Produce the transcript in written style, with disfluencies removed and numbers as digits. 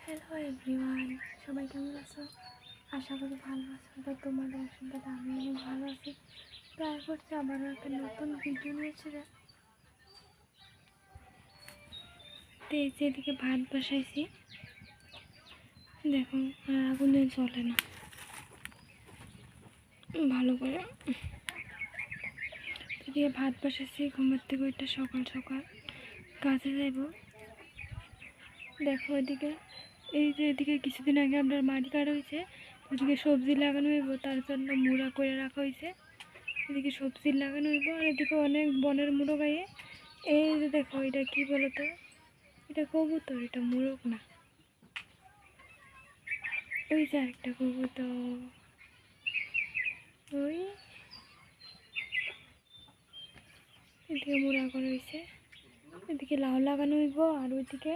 Hello everyone, সবাই কেমন আছো? আশা করি ভালো আছো। তো তোমাদের আশীর্বাদ আমি অনেক ভালো আছি। তো আশা করছি আবারও একটা নতুন ভিডিও নিয়েছে। তো এই যে এদিকে ভাত বসাইছি, দেখো আর আগুনে জ্বলে না ভালো করে। এদিকে ভাত বসাইছি, ঘুমের থেকে ওইটা সকাল সকাল কাজে যাইব। দেখো এদিকে, এই যে এদিকে কিছুদিন আগে আপনার মাটি কাটা হয়েছে, এদিকে সবজি লাগানো হইব, তার জন্য মুড়া করে রাখা হয়েছে। এদিকে সবজি লাগানো হইব, আর এদিকে অনেক বনের মুড়ো গায়ে। এই যে দেখো, এটা কি বলতো, এটা কবুতর, এটা মুরগ না। ওই যে একটা কবুতর, ওই এদিকে মুড়া করা হয়েছে, এদিকে লাউ লাগানো হইব, আর ওইদিকে